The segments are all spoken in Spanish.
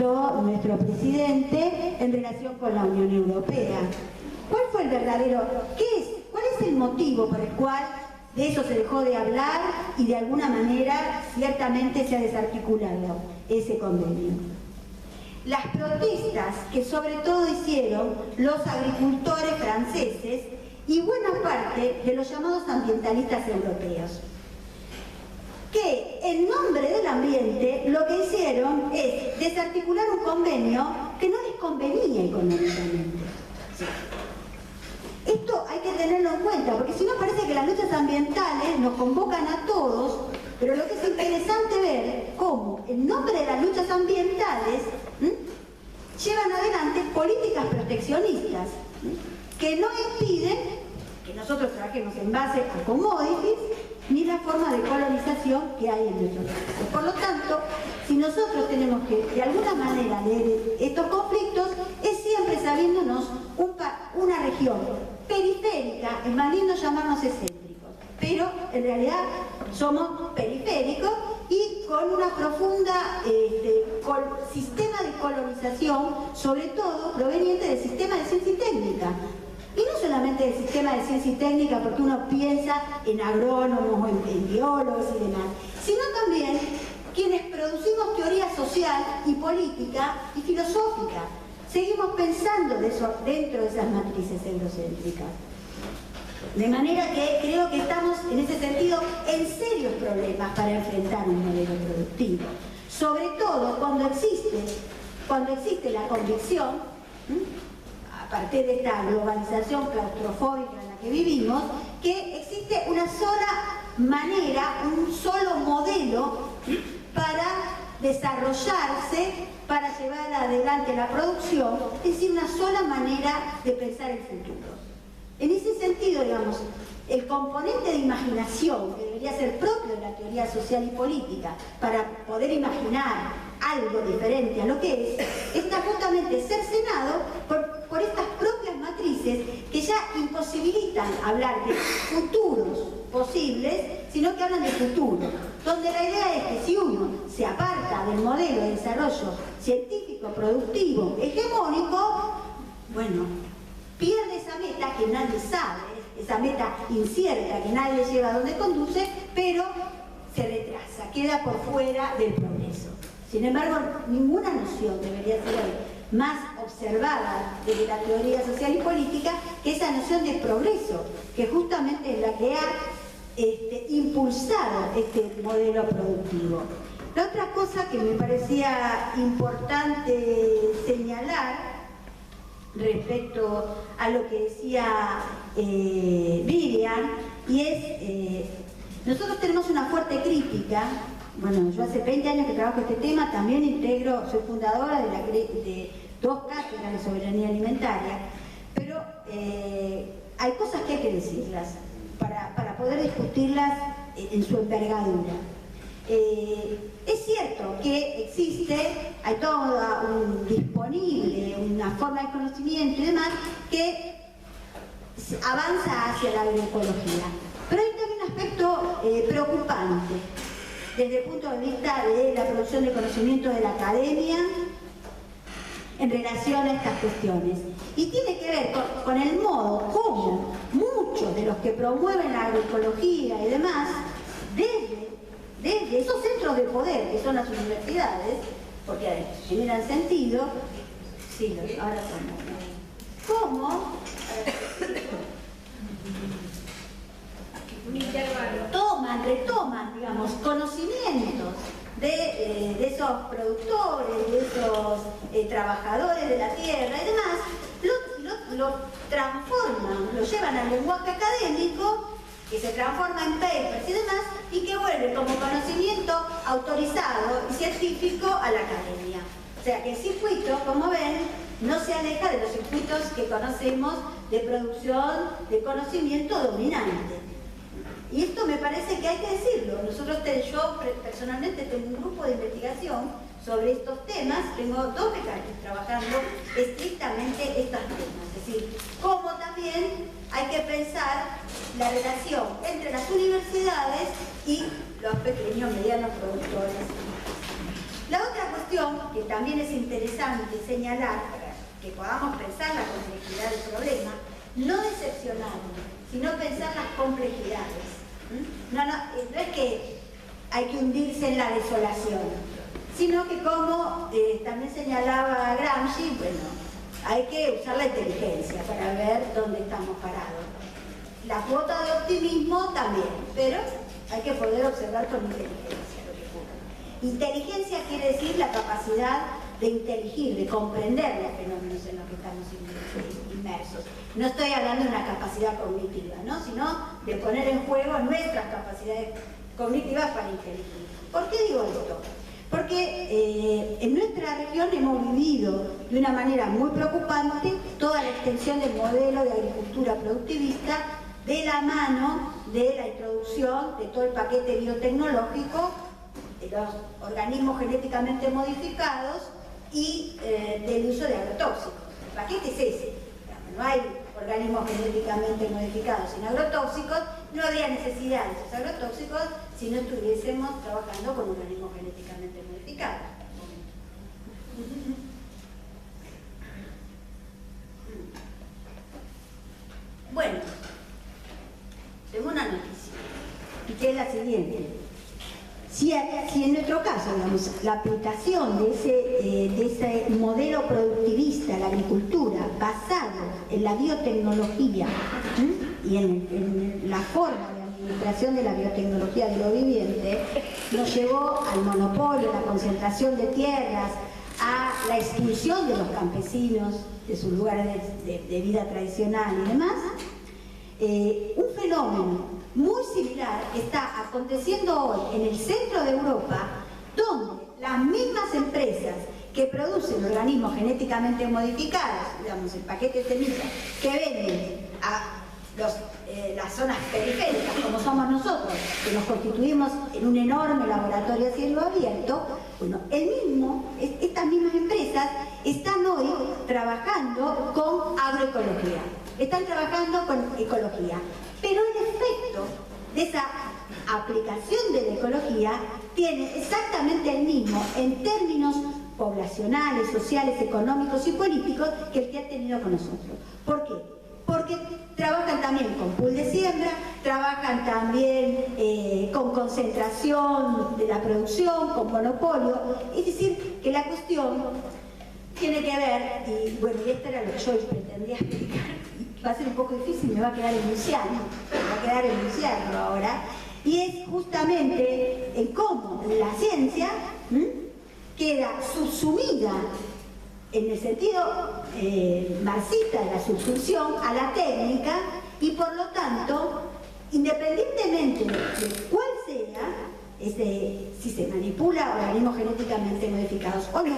manifestó nuestro presidente en relación con la Unión Europea. ¿Cuál fue el verdadero? ¿Cuál es el motivo por el cual de eso se dejó de hablar y de alguna manera ciertamente se ha desarticulado ese convenio? Las protestas que sobre todo hicieron los agricultores franceses y buena parte de los llamados ambientalistas europeos, que en nombre del ambiente lo que hicieron es desarticular un convenio que no les convenía económicamente. Esto hay que tenerlo en cuenta, porque si no parece que las luchas ambientales nos convocan a todos, pero lo que es interesante ver cómo en nombre de las luchas ambientales llevan adelante políticas proteccionistas que no impiden que nosotros trabajemos en base a commodities ni la forma de colonización que hay en nuestros países. Por lo tanto, si nosotros tenemos que de alguna manera leer estos conflictos, es siempre sabiéndonos una región periférica, es más lindo llamarnos excéntricos, pero en realidad somos periféricos y con una profunda sistema de colonización, sobre todo proveniente del sistema de ciencia y técnica. Y no solamente del sistema de ciencia y técnica, porque uno piensa en agrónomos, en biólogos y demás, sino también quienes producimos teoría social y política y filosófica. Seguimos pensando dentro de esas matrices eurocéntricas. De manera que creo que estamos en ese sentido en serios problemas para enfrentar un modelo productivo. Sobre todo cuando existe la convicción, a partir de esta globalización claustrofóbica en la que vivimos, que existe una sola manera, un solo modelo para desarrollarse, para llevar adelante la producción, es decir, una sola manera de pensar el futuro. En ese sentido, digamos, el componente de imaginación que debería ser propio de la teoría social y política para poder imaginar algo diferente a lo que está justamente cercenado por estas propias matrices que ya imposibilitan hablar de futuros posibles, sino que hablan de futuro, donde la idea es que si uno se aparta del modelo de desarrollo científico, productivo, hegemónico, bueno, pierde esa meta que nadie sabe, esa meta incierta que nadie lleva a donde conduce, pero se retrasa, queda por fuera del progreso. Sin embargo, ninguna noción debería ser hoy más observada desde la teoría social y política que esa noción de progreso, que justamente es la que ha impulsado este modelo productivo. La otra cosa que me parecía importante señalar respecto a lo que decía Vivian, y es, nosotros tenemos una fuerte crítica. Bueno, yo hace 20 años que trabajo este tema, también soy fundadora de 2 cátedras de soberanía alimentaria, pero hay cosas que hay que decirlas para poder discutirlas en su envergadura. Es cierto que hay toda disponible una forma de conocimiento y demás que avanza hacia la agroecología, pero hay también un aspecto preocupante desde el punto de vista de la producción de conocimiento de la academia en relación a estas cuestiones, y tiene que ver con el modo como muchos de los que promueven la agroecología y demás, desde esos centros de poder que son las universidades, porque generan sentido, sí, ahora somos, ¿cómo? Retoman, digamos, conocimientos de esos productores, de esos trabajadores de la tierra y demás, lo transforman, lo llevan al lenguaje académico, que se transforma en papers y demás, y que vuelve como conocimiento autorizado y científico a la academia. O sea que el circuito, como ven, no se aleja de los circuitos que conocemos de producción de conocimiento dominante. Y esto me parece que hay que decirlo. Yo personalmente tengo un grupo de investigación sobre estos temas, tengo 2 becarios trabajando estrictamente estos temas. Es decir, cómo también hay que pensar la relación entre las universidades y los pequeños, medianos productores. La otra cuestión cuestión que también es interesante señalar, para que podamos pensar la complejidad del problema, no decepcionarnos, sino pensar las complejidades. No es que hay que hundirse en la desolación, sino que como también señalaba Gramsci, bueno, hay que usar la inteligencia para ver dónde estamos parados. La cuota de optimismo también, pero hay que poder observar con inteligencia lo que ocurre. Inteligencia quiere decir la capacidad de inteligir, de comprender los fenómenos en los que estamos inmersos. No estoy hablando de una capacidad cognitiva, ¿no? Sino de poner en juego nuestras capacidades cognitivas para inteligir. ¿Por qué digo esto? Porque en nuestra región hemos vivido de una manera muy preocupante toda la extensión del modelo de agricultura productivista de la mano de la introducción de todo el paquete biotecnológico, de los organismos genéticamente modificados y del uso de agrotóxicos. El paquete es ese. No hay organismos genéticamente modificados sin agrotóxicos, no habría necesidad de esos agrotóxicos si no estuviésemos trabajando con organismos genéticamente modificados. Bueno, tengo una noticia, que es la siguiente. Si en nuestro caso, digamos, la aplicación de ese modelo productivista a la agricultura basado en la biotecnología y en la forma de administración de la biotecnología de lo viviente, nos llevó al monopolio, a la concentración de tierras, a la expulsión de los campesinos de sus lugares de vida tradicional y demás, un fenómeno muy similar está aconteciendo hoy en el centro de Europa, donde las mismas empresas que producen organismos genéticamente modificados, digamos el paquete de semillas, que venden a las zonas periféricas, como somos nosotros, que nos constituimos en un enorme laboratorio a cielo abierto, bueno, estas mismas empresas están hoy trabajando con agroecología, están trabajando con ecología. Pero el efecto de esa aplicación de la ecología tiene exactamente el mismo en términos poblacionales, sociales, económicos y políticos que el que ha tenido con nosotros. ¿Por qué? Porque trabajan también con pool de siembra, trabajan también con concentración de la producción, con monopolio. Es decir, que la cuestión tiene que ver, y bueno, y esto era lo que yo pretendía explicar, va a ser un poco difícil, me va a quedar enunciarlo ahora, y es justamente en cómo la ciencia queda subsumida en el sentido marxista de la subsunción a la técnica, y por lo tanto, independientemente de cuál sea, si se manipula organismos genéticamente modificados o no,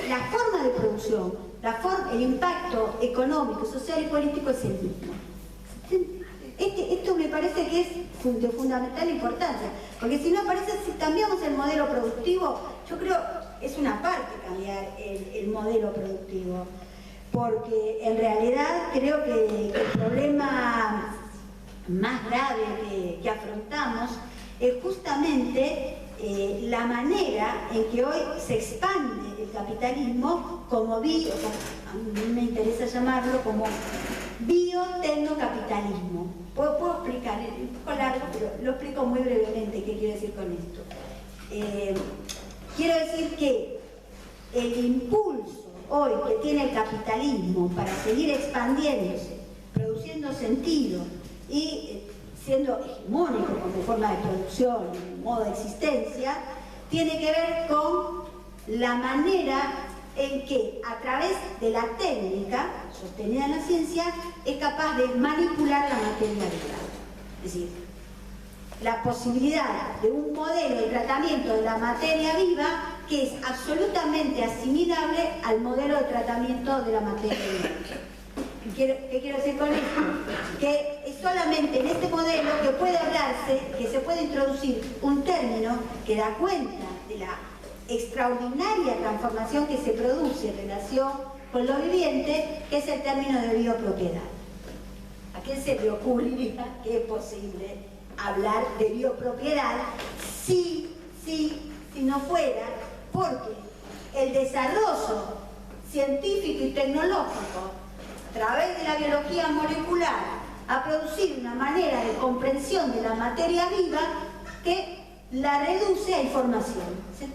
la forma de producción, el impacto económico, social y político es el mismo. Esto me parece que es de fundamental importancia, porque si no parece, si cambiamos el modelo productivo, yo creo es una parte cambiar el modelo productivo, porque en realidad creo que el problema más grave que afrontamos es justamente la manera en que hoy se expande el capitalismo como a mí me interesa llamarlo como biotecnocapitalismo. Puedo explicar, es un poco largo, pero lo explico muy brevemente qué quiero decir con esto. Quiero decir que el impulso hoy que tiene el capitalismo para seguir expandiéndose, produciendo sentido y siendo hegemónico como forma de producción, modo de existencia, tiene que ver con la manera en que a través de la técnica sostenida en la ciencia es capaz de manipular la materia viva. Es decir, la posibilidad de un modelo de tratamiento de la materia viva que es absolutamente asimilable al modelo de tratamiento de la materia viva. ¿Qué quiero decir con esto? Que es solamente en este modelo que puede hablarse, que se puede introducir un término que da cuenta de la extraordinaria transformación que se produce en relación con lo viviente, que es el término de biopropiedad. ¿A quién se le ocurriría que es posible hablar de biopropiedad si no fuera porque el desarrollo científico y tecnológico a través de la biología molecular ha producido una manera de comprensión de la materia viva que la reduce a información. ¿Sí?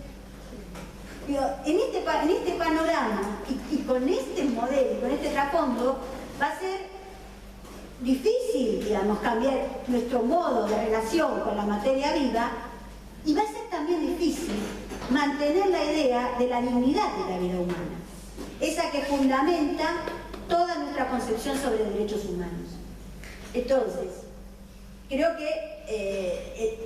En este panorama y con este modelo, con este trasfondo, va a ser difícil, digamos, cambiar nuestro modo de relación con la materia viva, y va a ser también difícil mantener la idea de la dignidad de la vida humana, esa que fundamenta toda nuestra concepción sobre derechos humanos. Entonces, creo que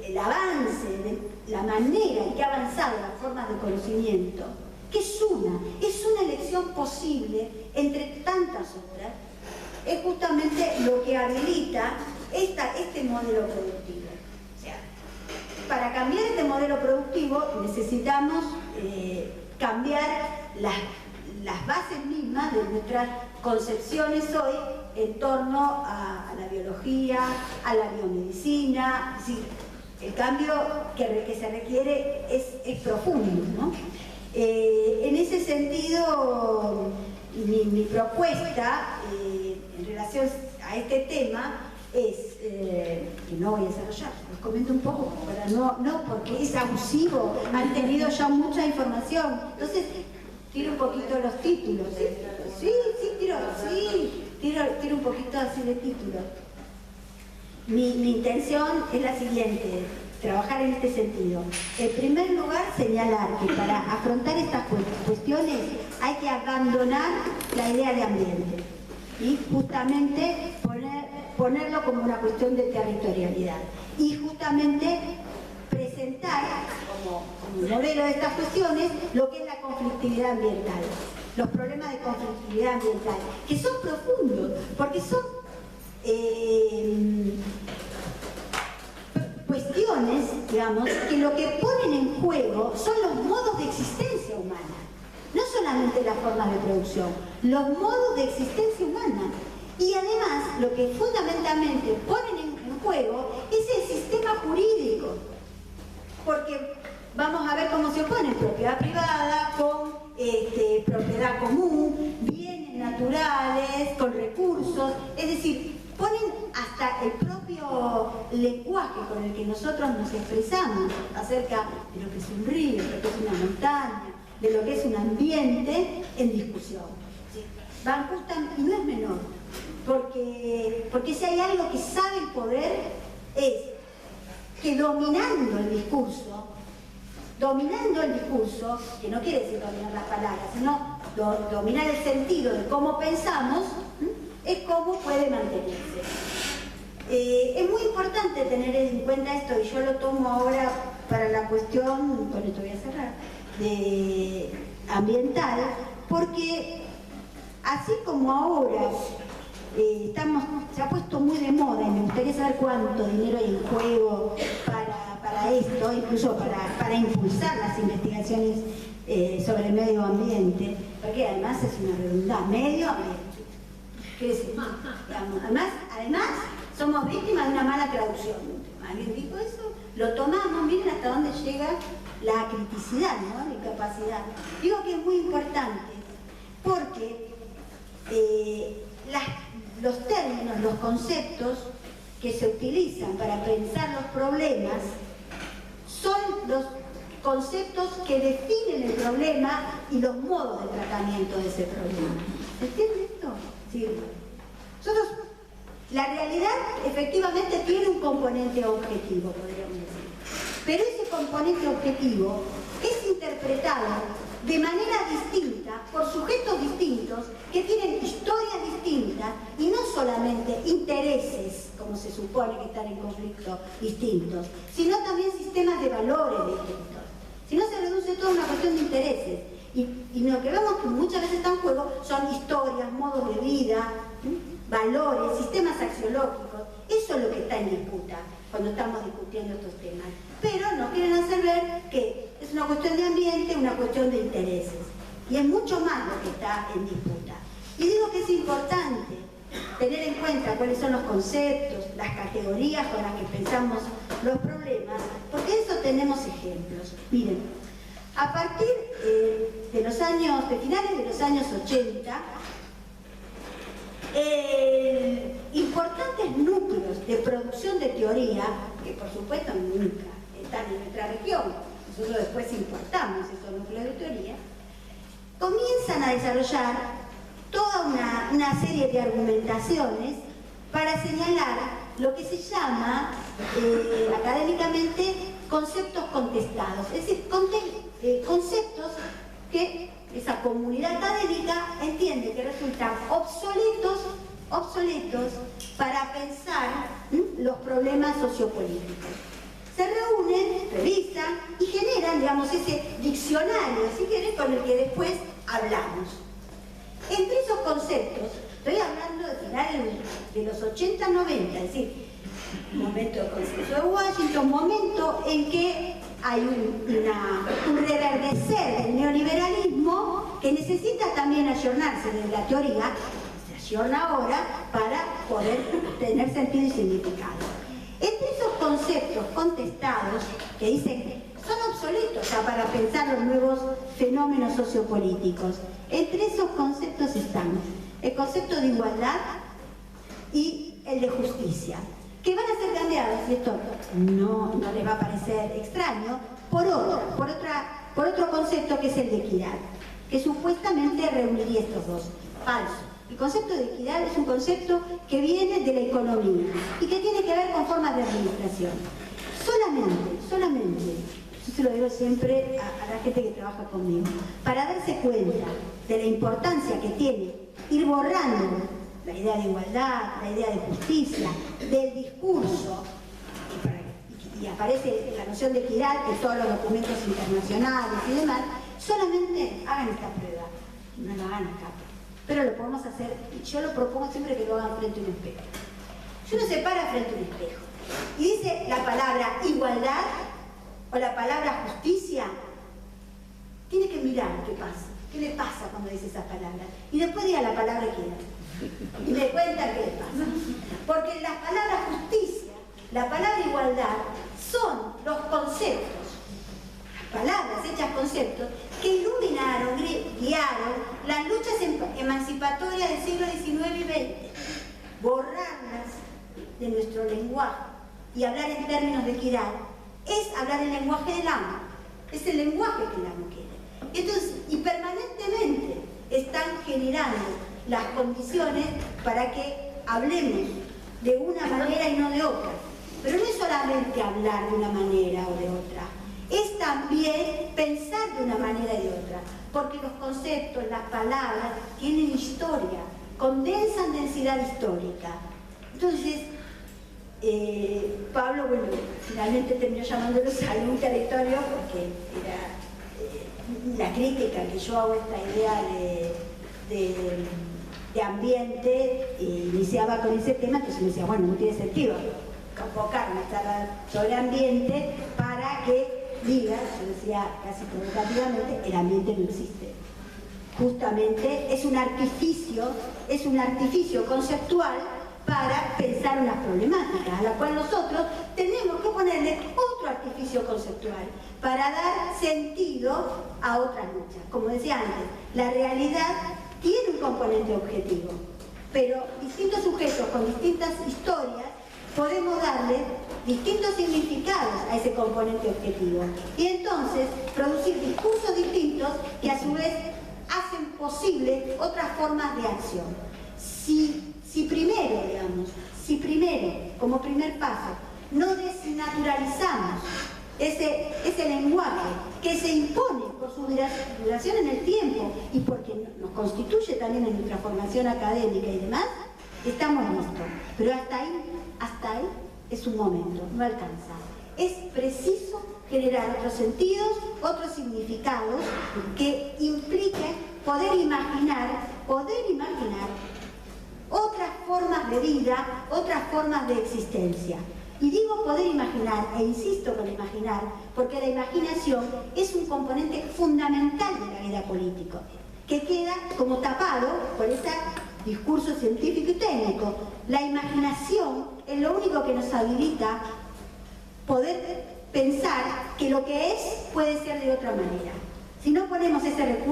el avance, de la manera en que ha avanzado las formas de conocimiento, que es una elección posible entre tantas otras, es justamente lo que habilita este modelo productivo. O sea, para cambiar este modelo productivo necesitamos cambiar las bases mismas de nuestras concepciones hoy en torno a la biología, a la biomedicina. Es decir, el cambio que se requiere es profundo, ¿no? En ese sentido, mi propuesta en relación a este tema es, que no voy a desarrollar, les comento un poco, para no porque es abusivo, han tenido ya mucha información, entonces tiro un poquito los títulos. Tiro un poquito así de título. Mi intención es la siguiente, trabajar en este sentido. En primer lugar, señalar que para afrontar estas cuestiones hay que abandonar la idea de ambiente y justamente ponerlo como una cuestión de territorialidad y justamente presentar como modelo de estas cuestiones lo que es la conflictividad ambiental, los problemas de conflictividad ambiental, que son profundos, porque son cuestiones, digamos, que lo que ponen en juego son los modos de existencia humana, no solamente las formas de producción, los modos de existencia humana. Y además, lo que fundamentalmente ponen en juego es el sistema jurídico, porque vamos a ver cómo se opone propiedad privada con propiedad común, bienes naturales, con recursos, es decir, ponen hasta el propio lenguaje con el que nosotros nos expresamos acerca de lo que es un río, de lo que es una montaña, de lo que es un ambiente en discusión. ¿Sí? Van justamente, y no es menor, porque si hay algo que sabe el poder es que dominando el discurso, que no quiere decir dominar las palabras, sino dominar el sentido de cómo pensamos, es cómo puede mantenerse. Es muy importante tener en cuenta esto, y yo lo tomo ahora para la cuestión, con esto voy a cerrar, ambiental, porque así como ahora se ha puesto muy de moda, y me gustaría saber cuánto dinero hay en juego para esto, incluso para impulsar las investigaciones sobre el medio ambiente, porque además es una redundancia, medio ambiente. ¿Qué es eso? Además, somos víctimas de una mala traducción. ¿Alguien dijo eso? Lo tomamos, miren hasta dónde llega la criticidad, ¿no? La incapacidad. Digo que es muy importante porque los términos, los conceptos que se utilizan para pensar los problemas son los conceptos que definen el problema y los modos de tratamiento de ese problema. ¿Entiende esto? Sí. La realidad efectivamente tiene un componente objetivo, podríamos decir. Pero ese componente objetivo es interpretado de manera distinta por sujetos distintos que tienen historias distintas y no solamente intereses, como se supone que están en conflicto, distintos, sino también sistemas de valores distintos. Si no, se reduce todo a una cuestión de intereses. Y lo que vemos que muchas veces está en juego son historias, modos de vida, valores, sistemas axiológicos. Eso es lo que está en disputa cuando estamos discutiendo estos temas. Pero nos quieren hacer ver que es una cuestión de ambiente, una cuestión de intereses. Y es mucho más lo que está en disputa. Y digo que es importante tener en cuenta cuáles son los conceptos, las categorías con las que pensamos los problemas, porque de eso tenemos ejemplos. Miren, a partir finales de los años 80, importantes núcleos de producción de teoría, que por supuesto nunca están en nuestra región, nosotros después importamos esos núcleos de teoría, comienzan a desarrollar toda una serie de argumentaciones para señalar lo que se llama académicamente conceptos contestados, es decir, conceptos que esa comunidad académica entiende que resultan obsoletos para pensar los problemas sociopolíticos. Se reúnen, revisan y generan, digamos, ese diccionario, si quieren, con el que después hablamos. Entre esos conceptos, estoy hablando de finales de los 80-90, es decir, momento del Consenso de Washington, momento en que hay un reverdecer del neoliberalismo que necesita también ayornarse desde la teoría, se ayorna ahora para poder tener sentido y significado. Entre esos conceptos contestados que dicen que son obsoletos ya para pensar los nuevos fenómenos sociopolíticos, entre esos conceptos están el concepto de igualdad y el de justicia, que van a ser cambiados, y esto no les va a parecer extraño, por otro concepto que es el de equidad, que supuestamente reuniría estos dos. Falso. El concepto de equidad es un concepto que viene de la economía y que tiene que ver con formas de administración. Solamente, yo se lo digo siempre a la gente que trabaja conmigo, para darse cuenta de la importancia que tiene ir borrando la idea de igualdad, la idea de justicia, del discurso, y aparece la noción de equidad en todos los documentos internacionales y demás, solamente hagan esta prueba, no la hagan acá. Pero lo podemos hacer, y yo lo propongo siempre que lo hagan frente a un espejo. Si uno se para frente a un espejo y dice la palabra igualdad o la palabra justicia, tiene que mirar qué pasa. ¿Qué le pasa cuando dice esa palabra? Y después diga la palabra equidad. Y me cuenta qué le pasa. Porque las palabras justicia, la palabra igualdad, son los conceptos, palabras hechas conceptos, que iluminaron, guiaron las luchas emancipatorias del siglo XIX y XX. Borrarlas de nuestro lenguaje y hablar en términos de equidad es hablar el lenguaje del amo. Es el lenguaje que el amo quiere. Entonces, y permanentemente están generando las condiciones para que hablemos de una manera y no de otra. Pero no es solamente hablar de una manera o de otra, es también pensar de una manera y de otra, porque los conceptos, las palabras, tienen historia, condensan densidad histórica. Entonces, Pablo, bueno, finalmente terminó llamándolo salud territorio porque era la crítica que yo hago a esta idea de ambiente, iniciaba con ese tema, entonces me decía, bueno, no tiene sentido convocar una charla sobre ambiente para que diga, yo decía casi provocativamente, el ambiente no existe. Justamente es un artificio conceptual para pensar unas problemáticas, a la cual nosotros tenemos que ponerle otro artificio conceptual para dar sentido a otras luchas. Como decía antes, la realidad tiene un componente objetivo, pero distintos sujetos con distintas historias podemos darle distintos significados a ese componente objetivo y entonces producir discursos distintos que a su vez hacen posible otras formas de acción. Si primero, como primer paso, no desnaturalizamos ese lenguaje que se impone por su duración en el tiempo y porque nos constituye también en nuestra formación académica y demás, estamos listos. Pero hasta ahí es un momento, no alcanza. Es preciso generar otros sentidos, otros significados que impliquen poder imaginar otras formas de vida, otras formas de existencia. Y digo poder imaginar, e insisto con imaginar, porque la imaginación es un componente fundamental de la vida política, que queda como tapado por ese discurso científico y técnico. La imaginación es lo único que nos habilita poder pensar que lo que es puede ser de otra manera. Si no ponemos ese recurso,